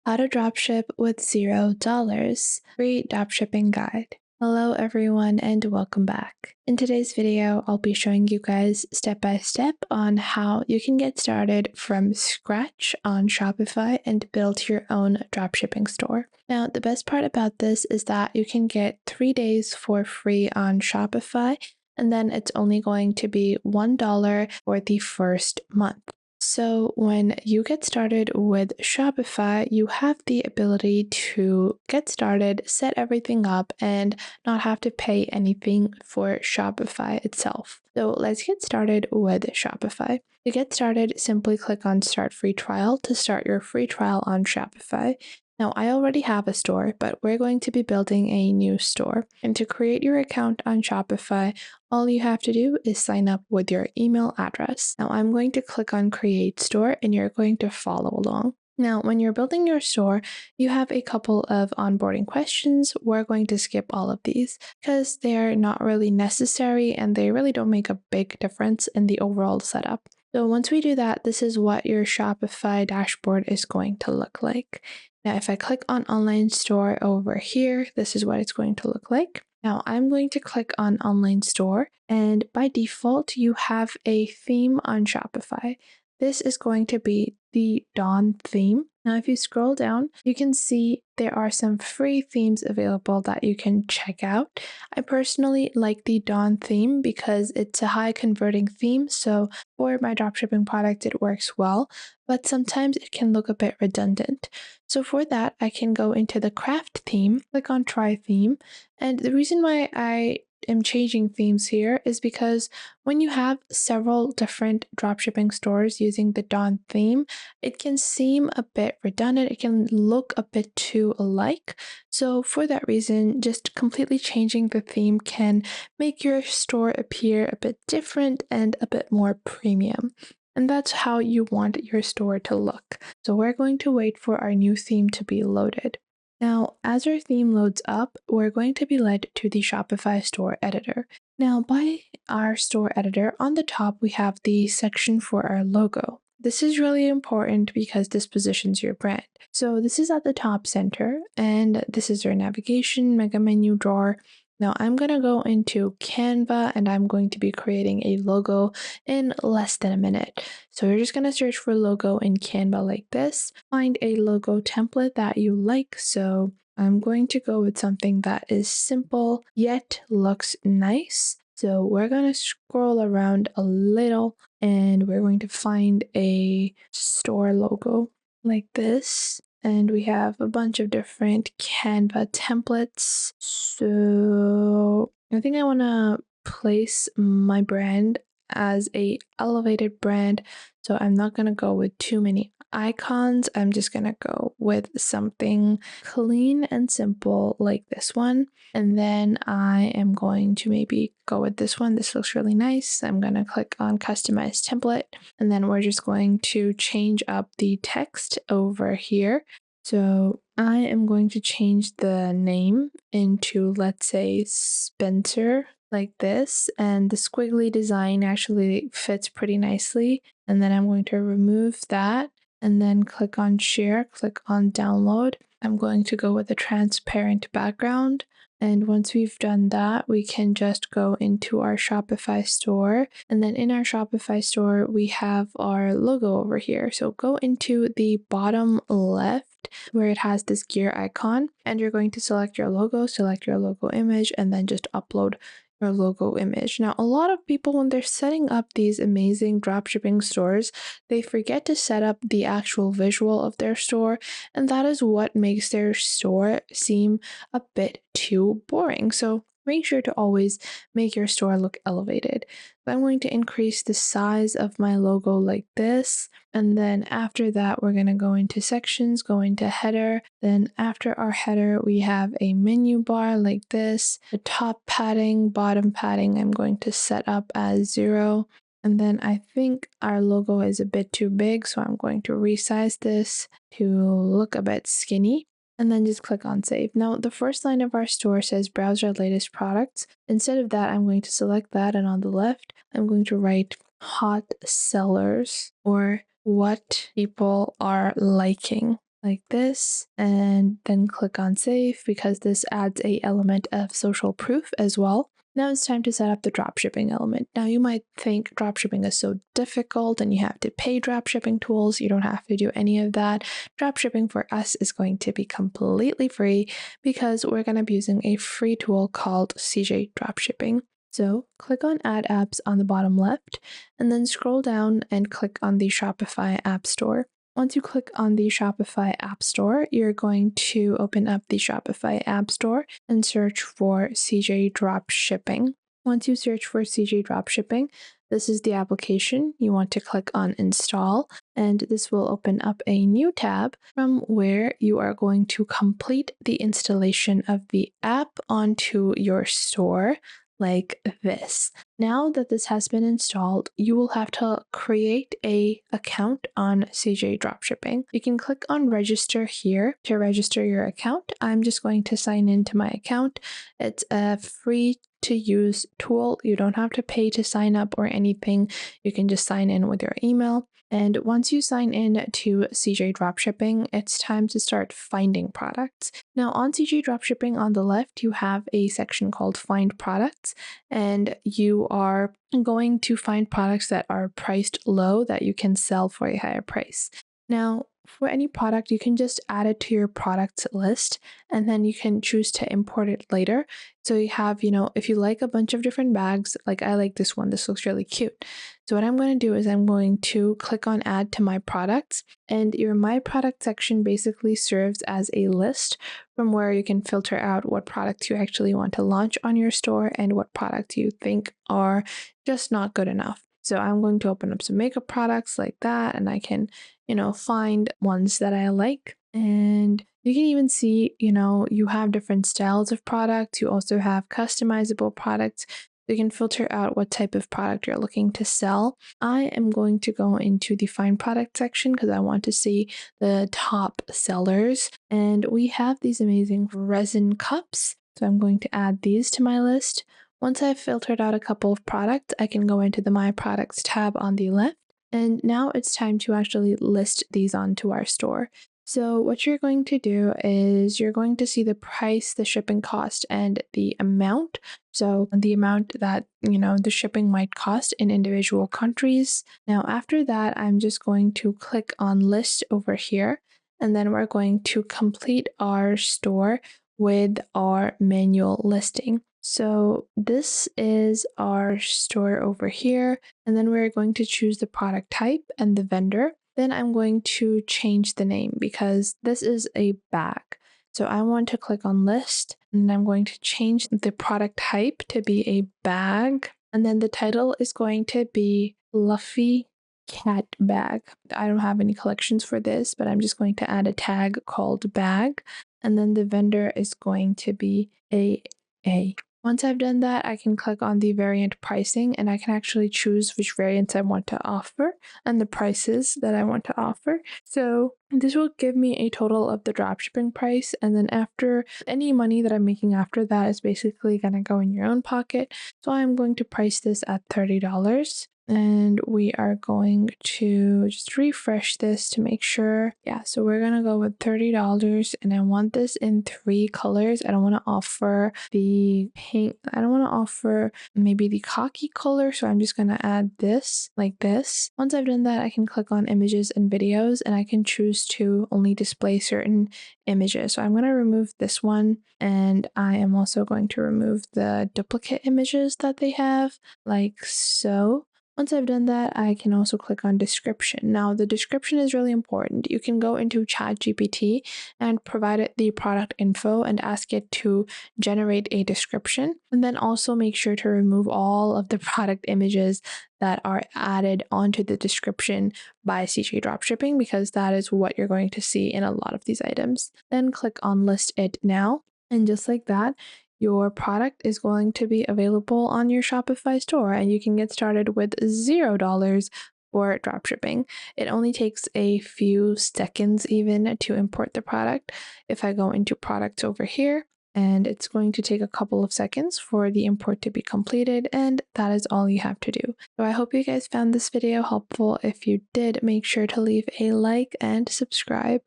How to Dropship with $0. Free dropshipping guide. Hello everyone and welcome back. In today's video, I'll be showing you guys step by step on how you can get started from scratch on Shopify and build your own dropshipping store. Now, the best part about this is that you can get 3 days for free on Shopify, and then it's only going to be $1 for the first month. So when you get started with Shopify, you have the ability to get started, set everything up, and not have to pay anything for Shopify itself. So let's get started with Shopify. To get started, simply click on Start Free Trial to start your free trial on Shopify. Now, I already have a store, but we're going to be building a new store. And to create your account on Shopify, all you have to do is sign up with your email address. Now, I'm going to click on Create Store, and you're going to follow along. Now, when you're building your store, you have a couple of onboarding questions. We're going to skip all of these because they're not really necessary and they really don't make a big difference in the overall setup. So once we do that, this is what your Shopify dashboard is going to look like. Now, if I click on Online Store over here, this is what it's going to look like. Now, I'm going to click on Online Store, and by default, you have a theme on Shopify. This is going to be the Dawn theme. Now, if you scroll down, you can see there are some free themes available that you can check out. I personally like the Dawn theme because it's a high converting theme. So for my dropshipping product, it works well, but sometimes it can look a bit redundant. So for that, I can go into the craft theme, click on try theme. And the reason why I am changing themes here is because when you have several different dropshipping stores using the Dawn theme, it can seem a bit redundant. It can look a bit too alike. So for that reason, just completely changing the theme can make your store appear a bit different and a bit more premium. And that's how you want your store to look. So we're going to wait for our new theme to be loaded. Now, as our theme loads up, we're going to be led to the Shopify store editor. Now, by our store editor, on the top, we have the section for our logo. This is really important because this positions your brand. So this is at the top center, and this is your navigation, mega menu drawer. Now I'm going to go into Canva and I'm going to be creating a logo in less than a minute. So you're just going to search for logo in Canva like this. Find a logo template that you like. So I'm going to go with something that is simple yet looks nice. So we're going to scroll around a little and we're going to find a store logo like this. And we have a bunch of different Canva templates. So I think I want to place my brand as a elevated brand. So I'm not going to go with too many icons. I'm just going to go with something clean and simple like this one. And then I am going to maybe go with this one. This looks really nice. I'm going to click on customize template. And then we're just going to change up the text over here. So I am going to change the name into, let's say, Spencer, like this. And the squiggly design actually fits pretty nicely. And then I'm going to remove that and then click on share, click on download. I'm going to go with a transparent background. And once we've done that, we can just go into our Shopify store. And then in our Shopify store, we have our logo over here. So go into the bottom left where it has this gear icon, and you're going to select your logo image, and then just upload your logo image. Now, a lot of people, when they're setting up these amazing dropshipping stores, they forget to set up the actual visual of their store, and that is what makes their store seem a bit too boring. So make sure to always make your store look elevated. So I'm going to increase the size of my logo like this. And then after that, we're going to go into sections, go into header. Then after our header, we have a menu bar like this. The top padding, bottom padding, I'm going to set up as 0. And then I think our logo is a bit too big, so I'm going to resize this to look a bit skinny. And then just click on save. Now, the first line of our store says browse our latest products. Instead of that, I'm going to select that, and on the left, I'm going to write hot sellers, or what people are liking. like this, and then click on save because this adds a element of social proof as well. Now it's time to set up the dropshipping element. Now you might think dropshipping is so difficult and you have to pay dropshipping tools. You don't have to do any of that. Dropshipping for us is going to be completely free because we're going to be using a free tool called CJ Dropshipping. So click on Add Apps on the bottom left, and then scroll down and click on the Shopify App Store. Once you click on the Shopify App Store, you're going to open up the Shopify App Store and search for CJ Dropshipping. Once you search for CJ Dropshipping, this is the application. You want to click on Install, and this will open up a new tab from where you are going to complete the installation of the app onto your store like this. Now that this has been installed, you will have to create a account on CJ Dropshipping. You can click on register here to register your account. I'm just going to sign into my account. It's a free to use tool. You don't have to pay to sign up or anything. You can just sign in with your email. And once you sign in to CJ Dropshipping, it's time to start finding products. Now on CJ Dropshipping on the left, you have a section called Find Products, and you are going to find products that are priced low that you can sell for a higher price. Now, for any product, you can just add it to your products list, and then you can choose to import it later. So you have, if you like a bunch of different bags, like I like this one, this looks really cute. So what I'm going to do is I'm going to click on Add to My Products, and your My Product section basically serves as a list from where you can filter out what products you actually want to launch on your store and what products you think are just not good enough. So I'm going to open up some makeup products like that, and I can, find ones that I like. And you can even see, you have different styles of products. You also have customizable products. You can filter out what type of product you're looking to sell. I am going to go into the Find Product section because I want to see the top sellers. And we have these amazing resin cups. So I'm going to add these to my list. Once I've filtered out a couple of products, I can go into the My Products tab on the left. And now it's time to actually list these onto our store. So what you're going to do is you're going to see the price, the shipping cost, and the amount. So the amount that, the shipping might cost in individual countries. Now, after that, I'm just going to click on list over here, and then we're going to complete our store with our manual listing. So this is our store over here, and then we're going to choose the product type and the vendor. Then I'm going to change the name because this is a bag. So I want to click on list, and I'm going to change the product type to be a bag. And then the title is going to be Fluffy Cat Bag. I don't have any collections for this, but I'm just going to add a tag called bag. And then the vendor is going to be AA. Once I've done that, I can click on the variant pricing, and I can actually choose which variants I want to offer and the prices that I want to offer. So this will give me a total of the dropshipping price, and then after any money that I'm making after that is basically going to go in your own pocket. So I'm going to price this at $30. And we are going to just refresh this to make sure. Yeah, so we're going to go with $30, and I want this in 3 colors. I don't want to offer the pink. I don't want to offer maybe the khaki color. So I'm just going to add this like this. Once I've done that, I can click on images and videos, and I can choose to only display certain images. So I'm going to remove this one, and I am also going to remove the duplicate images that they have like so. Once I've done that, I can also click on description. Now, the description is really important. You can go into ChatGPT and provide it the product info and ask it to generate a description. And then also make sure to remove all of the product images that are added onto the description by CJ Dropshipping, because that is what you're going to see in a lot of these items. Then click on List It Now. And just like that, your product is going to be available on your Shopify store, and you can get started with $0 for dropshipping. It only takes a few seconds even to import the product. If I go into products over here, and it's going to take a couple of seconds for the import to be completed, and that is all you have to do. So I hope you guys found this video helpful. If you did, make sure to leave a like and subscribe.